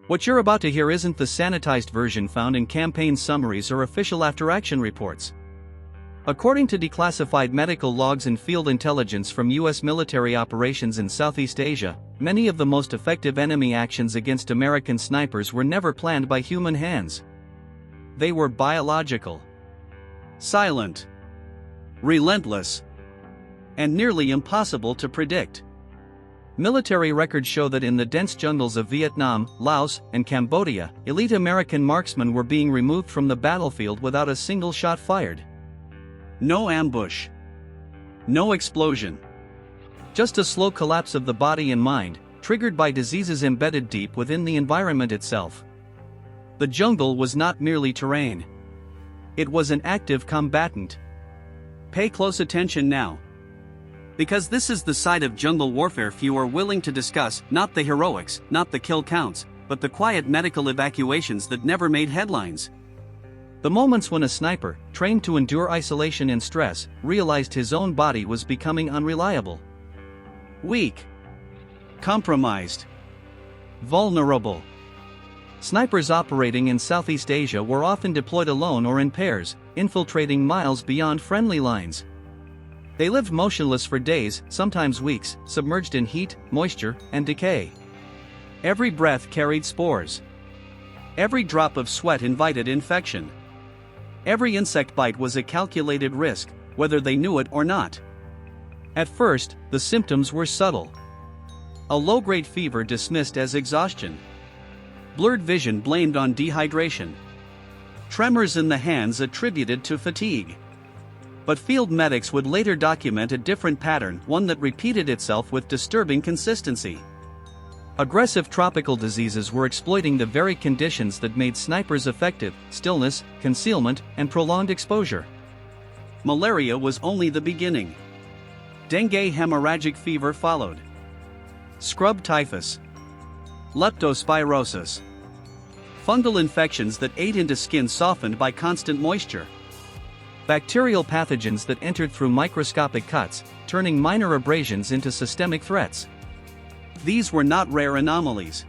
What you're about to hear isn't the sanitized version found in campaign summaries or official after-action reports. According to declassified medical logs and field intelligence from U.S. military operations in Southeast Asia, many of the most effective enemy actions against American snipers were never planned by human hands. They were biological, silent, relentless, and nearly impossible to predict. Military records show that in the dense jungles of Vietnam, Laos, and Cambodia, elite American marksmen were being removed from the battlefield without a single shot fired. No ambush. No explosion. Just a slow collapse of the body and mind, triggered by diseases embedded deep within the environment itself. The jungle was not merely terrain. It was an active combatant. Pay close attention now. Because this is the side of jungle warfare few are willing to discuss, not the heroics, not the kill counts, but the quiet medical evacuations that never made headlines. The moments when a sniper, trained to endure isolation and stress, realized his own body was becoming unreliable. Weak. Compromised. Vulnerable. Snipers operating in Southeast Asia were often deployed alone or in pairs, infiltrating miles beyond friendly lines. They lived motionless for days, sometimes weeks, submerged in heat, moisture, and decay. Every breath carried spores. Every drop of sweat invited infection. Every insect bite was a calculated risk, whether they knew it or not. At first, the symptoms were subtle. A low-grade fever dismissed as exhaustion. Blurred vision blamed on dehydration. Tremors in the hands attributed to fatigue. But field medics would later document a different pattern, one that repeated itself with disturbing consistency. Aggressive tropical diseases were exploiting the very conditions that made snipers effective: stillness, concealment, and prolonged exposure. Malaria was only the beginning. Dengue hemorrhagic fever followed. Scrub typhus. Leptospirosis. Fungal infections that ate into skin softened by constant moisture. Bacterial pathogens that entered through microscopic cuts, turning minor abrasions into systemic threats. These were not rare anomalies.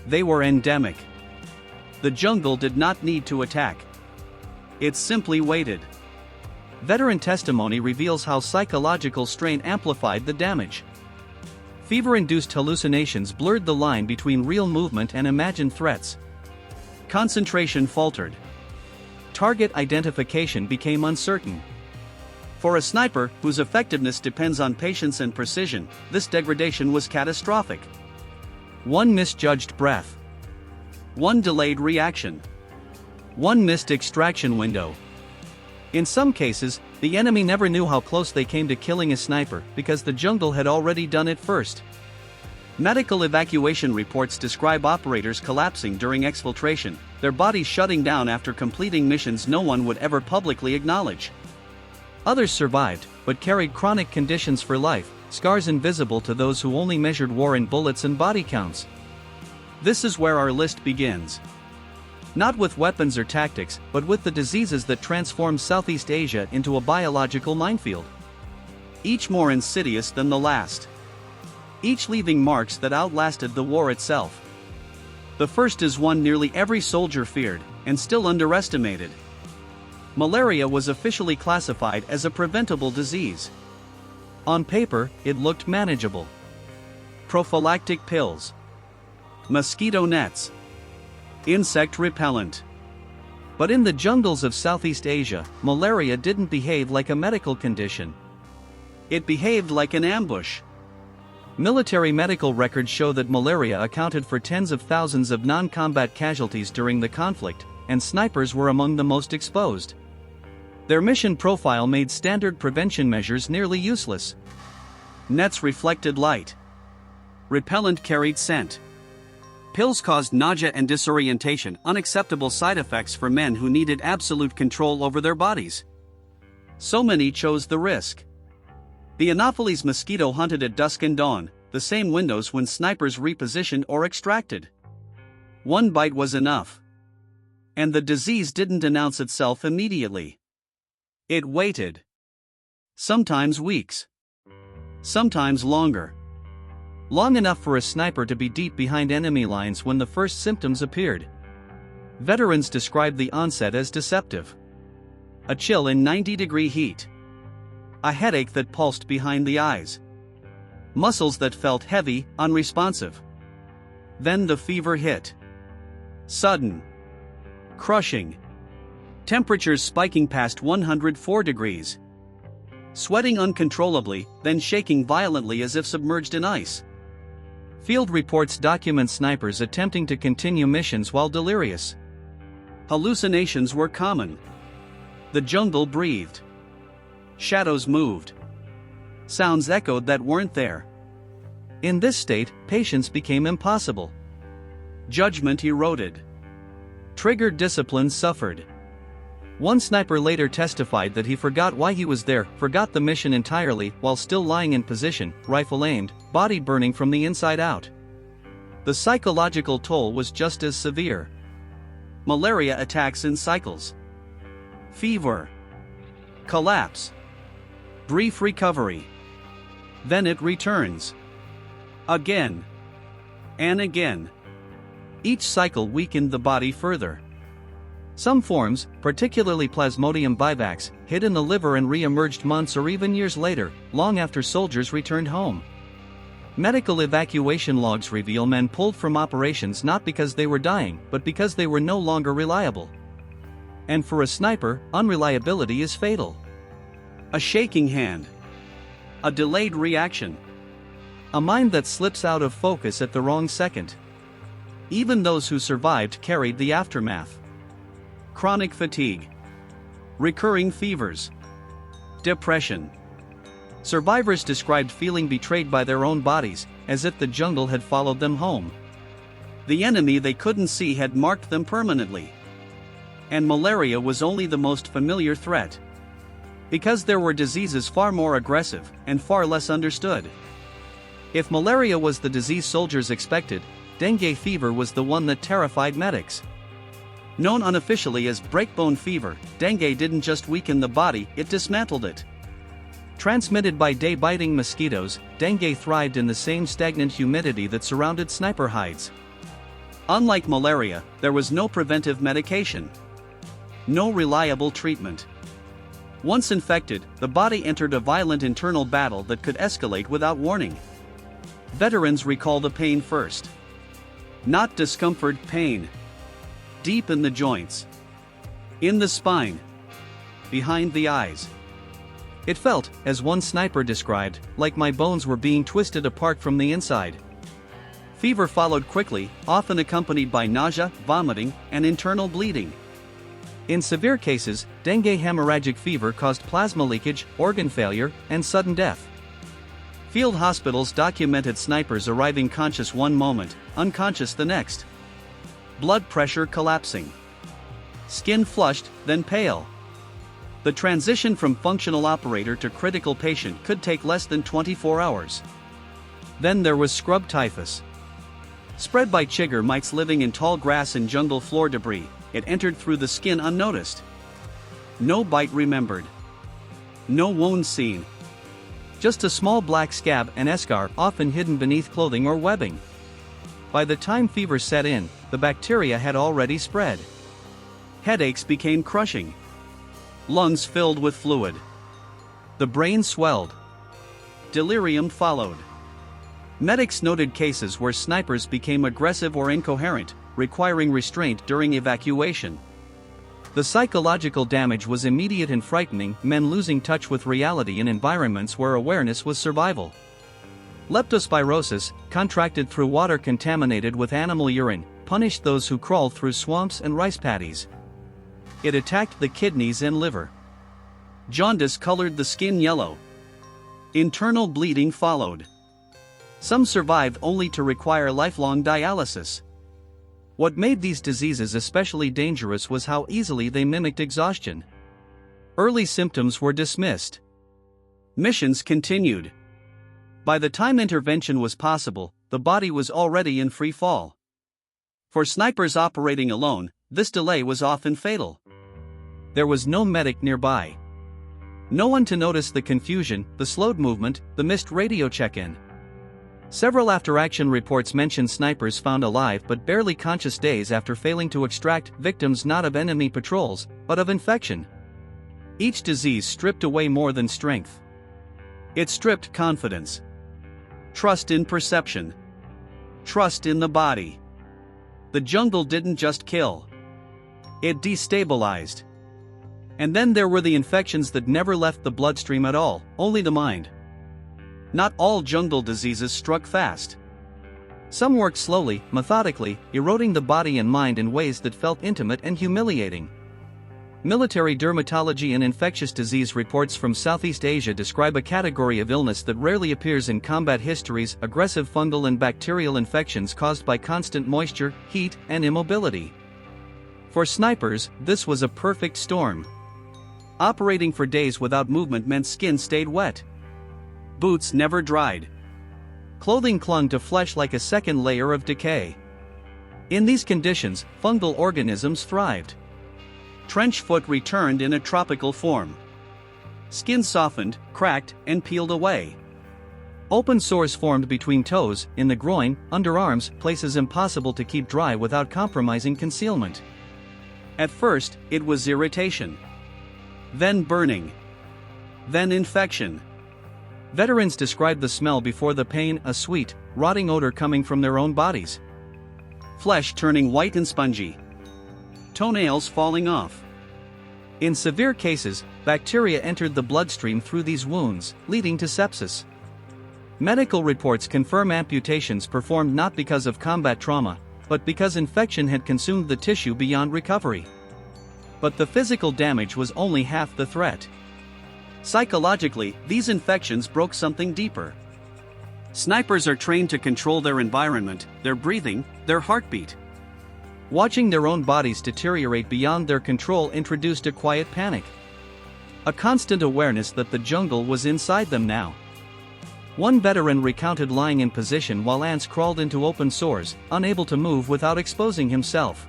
They were endemic. The jungle did not need to attack. It simply waited. Veteran testimony reveals how psychological strain amplified the damage. Fever-induced hallucinations blurred the line between real movement and imagined threats. Concentration faltered. Target identification became uncertain. For a sniper, whose effectiveness depends on patience and precision, this degradation was catastrophic. One misjudged breath. One delayed reaction. One missed extraction window. In some cases, the enemy never knew how close they came to killing a sniper because the jungle had already done it first. Medical evacuation reports describe operators collapsing during exfiltration, their bodies shutting down after completing missions no one would ever publicly acknowledge. Others survived, but carried chronic conditions for life, scars invisible to those who only measured war in bullets and body counts. This is where our list begins. Not with weapons or tactics, but with the diseases that transformed Southeast Asia into a biological minefield. Each more insidious than the last. Each leaving marks that outlasted the war itself. The first is one nearly every soldier feared, and still underestimated. Malaria was officially classified as a preventable disease. On paper, it looked manageable. Prophylactic pills. Mosquito nets. Insect repellent. But in the jungles of Southeast Asia, malaria didn't behave like a medical condition. It behaved like an ambush. Military medical records show that malaria accounted for tens of thousands of non-combat casualties during the conflict, and snipers were among the most exposed. Their mission profile made standard prevention measures nearly useless. Nets reflected light. Repellent carried scent. Pills caused nausea and disorientation, unacceptable side effects for men who needed absolute control over their bodies. So many chose the risk. The Anopheles mosquito hunted at dusk and dawn, the same windows when snipers repositioned or extracted. One bite was enough. And the disease didn't announce itself immediately. It waited. Sometimes weeks. Sometimes longer. long enough for a sniper to be deep behind enemy lines when the first symptoms appeared. Veterans described the onset as deceptive. A chill in 90-degree heat. A headache that pulsed behind the eyes. Muscles that felt heavy, unresponsive. Then the fever hit. Sudden. Crushing. Temperatures spiking past 104 degrees. Sweating uncontrollably, then shaking violently as if submerged in ice. Field reports document snipers attempting to continue missions while delirious. Hallucinations were common. The jungle breathed. Shadows moved. Sounds echoed that weren't there. In this state, patience became impossible. Judgment eroded. Triggered discipline suffered. One sniper later testified that he forgot why he was there, forgot the mission entirely, while still lying in position, rifle aimed, body burning from the inside out. The psychological toll was just as severe. Malaria attacks in cycles. Fever. Collapse. Brief recovery. Then it returns. Again. And again. Each cycle weakened the body further. Some forms, particularly Plasmodium vivax, hid in the liver and re-emerged months or even years later, long after soldiers returned home. Medical evacuation logs reveal men pulled from operations not because they were dying, but because they were no longer reliable. And for a sniper, unreliability is fatal. A shaking hand. A delayed reaction. A mind that slips out of focus at the wrong second. Even those who survived carried the aftermath. Chronic fatigue. Recurring fevers. Depression. Survivors described feeling betrayed by their own bodies, as if the jungle had followed them home. The enemy they couldn't see had marked them permanently. And malaria was only the most familiar threat. Because there were diseases far more aggressive, and far less understood. If malaria was the disease soldiers expected, dengue fever was the one that terrified medics. Known unofficially as breakbone fever, dengue didn't just weaken the body, it dismantled it. Transmitted by day-biting mosquitoes, dengue thrived in the same stagnant humidity that surrounded sniper hides. Unlike malaria, there was no preventive medication. No reliable treatment. Once infected, the body entered a violent internal battle that could escalate without warning. Veterans recall the pain first. Not discomfort, pain. Deep in the joints. In the spine. Behind the eyes. It felt, as one sniper described, like my bones were being twisted apart from the inside. Fever followed quickly, often accompanied by nausea, vomiting, and internal bleeding. In severe cases, dengue hemorrhagic fever caused plasma leakage, organ failure, and sudden death. Field hospitals documented snipers arriving conscious one moment, unconscious the next. Blood pressure collapsing. Skin flushed, then pale. The transition from functional operator to critical patient could take less than 24 hours. Then there was scrub typhus. Spread by chigger mites living in tall grass and jungle floor debris, it entered through the skin unnoticed. No bite remembered. No wound seen. Just a small black scab and eschar, often hidden beneath clothing or webbing. By the time fever set in, the bacteria had already spread. Headaches became crushing. Lungs filled with fluid. The brain swelled. Delirium followed. Medics noted cases where snipers became aggressive or incoherent, requiring restraint during evacuation. The psychological damage was immediate and frightening, men losing touch with reality in environments where awareness was survival. Leptospirosis, contracted through water contaminated with animal urine, punished those who crawled through swamps and rice paddies. It attacked the kidneys and liver. Jaundice colored the skin yellow. Internal bleeding followed. Some survived only to require lifelong dialysis. What made these diseases especially dangerous was how easily they mimicked exhaustion. Early symptoms were dismissed. Missions continued. By the time intervention was possible, the body was already in free fall. For snipers operating alone, this delay was often fatal. There was no medic nearby. No one to notice the confusion, the slowed movement, the missed radio check-in. Several after-action reports mention snipers found alive but barely conscious days after failing to extract victims not of enemy patrols, but of infection. Each disease stripped away more than strength. It stripped confidence, trust in perception, trust in the body. The jungle didn't just kill. It destabilized. And then there were the infections that never left the bloodstream at all, only the mind. Not all jungle diseases struck fast. Some worked slowly, methodically, eroding the body and mind in ways that felt intimate and humiliating. Military dermatology and infectious disease reports from Southeast Asia describe a category of illness that rarely appears in combat histories: aggressive fungal and bacterial infections caused by constant moisture, heat, and immobility. For snipers, this was a perfect storm. Operating for days without movement meant skin stayed wet. Boots never dried. Clothing clung to flesh like a second layer of decay. In these conditions, fungal organisms thrived. Trench foot returned in a tropical form. Skin softened, cracked, and peeled away. Open sores formed between toes, in the groin, underarms, places impossible to keep dry without compromising concealment. At first, it was irritation. Then burning. Then infection. Veterans described the smell before the pain: a sweet, rotting odor coming from their own bodies. Flesh turning white and spongy. Toenails falling off. In severe cases, bacteria entered the bloodstream through these wounds, leading to sepsis. Medical reports confirm amputations performed not because of combat trauma, but because infection had consumed the tissue beyond recovery. But the physical damage was only half the threat. Psychologically, these infections broke something deeper. Snipers are trained to control their environment, their breathing, their heartbeat. Watching their own bodies deteriorate beyond their control introduced a quiet panic. A constant awareness that the jungle was inside them now. One veteran recounted lying in position while ants crawled into open sores, unable to move without exposing himself.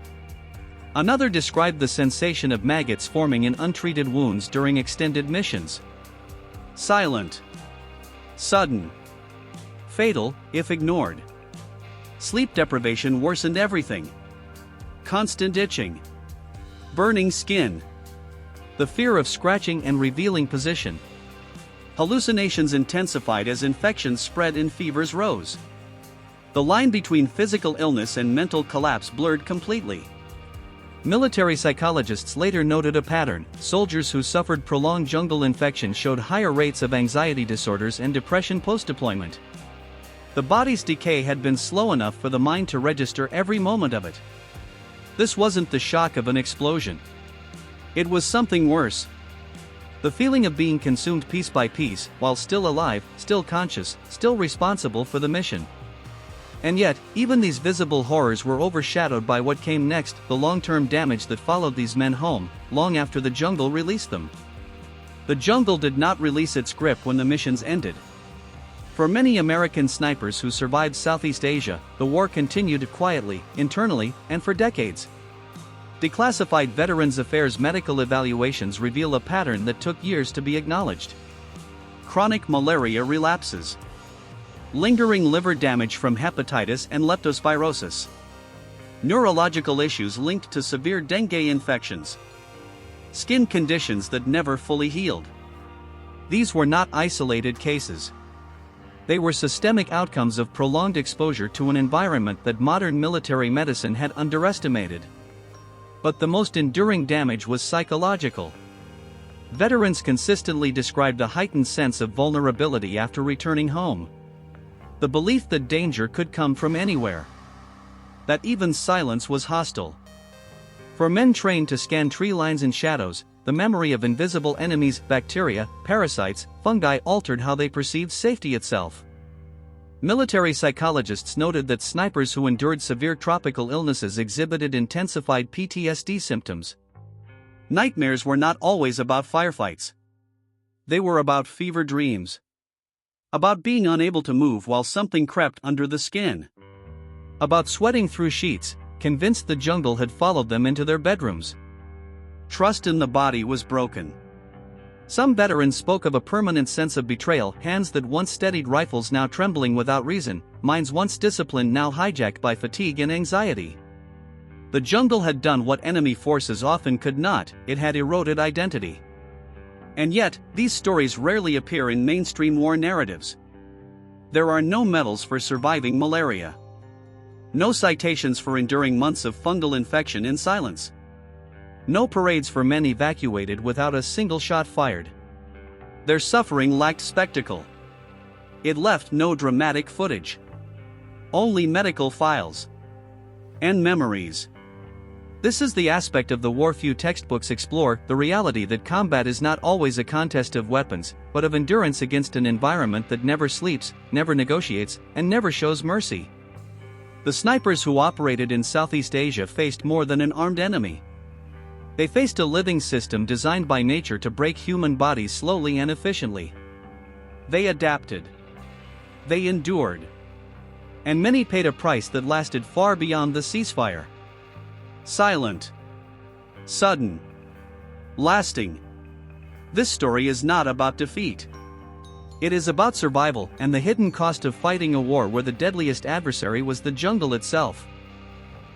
Another described the sensation of maggots forming in untreated wounds during extended missions. Silent. Sudden. Fatal, if ignored. Sleep deprivation worsened everything. Constant itching. Burning skin. The fear of scratching and revealing position. Hallucinations intensified as infections spread and fevers rose. The line between physical illness and mental collapse blurred completely. Military psychologists later noted a pattern: soldiers who suffered prolonged jungle infection showed higher rates of anxiety disorders and depression post-deployment. The body's decay had been slow enough for the mind to register every moment of it. This wasn't the shock of an explosion. It was something worse. The feeling of being consumed piece by piece, while still alive, still conscious, still responsible for the mission. And yet, even these visible horrors were overshadowed by what came next: the long-term damage that followed these men home, long after the jungle released them. The jungle did not release its grip when the missions ended. For many American snipers who survived Southeast Asia, the war continued quietly, internally, and for decades. Declassified Veterans Affairs medical evaluations reveal a pattern that took years to be acknowledged. Chronic malaria relapses. Lingering liver damage from hepatitis and leptospirosis. Neurological issues linked to severe dengue infections. Skin conditions that never fully healed. These were not isolated cases. They were systemic outcomes of prolonged exposure to an environment that modern military medicine had underestimated. But the most enduring damage was psychological. Veterans consistently described a heightened sense of vulnerability after returning home. The belief that danger could come from anywhere. That even silence was hostile. For men trained to scan tree lines and shadows, the memory of invisible enemies, bacteria, parasites, fungi altered how they perceived safety itself. Military psychologists noted that snipers who endured severe tropical illnesses exhibited intensified PTSD symptoms. Nightmares were not always about firefights. They were about fever dreams. About being unable to move while something crept under the skin. About sweating through sheets, convinced the jungle had followed them into their bedrooms. Trust in the body was broken. Some veterans spoke of a permanent sense of betrayal, hands that once steadied rifles now trembling without reason, minds once disciplined now hijacked by fatigue and anxiety. The jungle had done what enemy forces often could not, it had eroded identity. And yet, these stories rarely appear in mainstream war narratives. There are no medals for surviving malaria. No citations for enduring months of fungal infection in silence. No parades for men evacuated without a single shot fired. Their suffering lacked spectacle. It left no dramatic footage. Only medical files. And memories. This is the aspect of the war few textbooks explore, the reality that combat is not always a contest of weapons, but of endurance against an environment that never sleeps, never negotiates, and never shows mercy. The snipers who operated in Southeast Asia faced more than an armed enemy. They faced a living system designed by nature to break human bodies slowly and efficiently. They adapted. They endured. And many paid a price that lasted far beyond the ceasefire. Silent. Sudden. Lasting. This story is not about defeat. It is about survival and the hidden cost of fighting a war where the deadliest adversary was the jungle itself.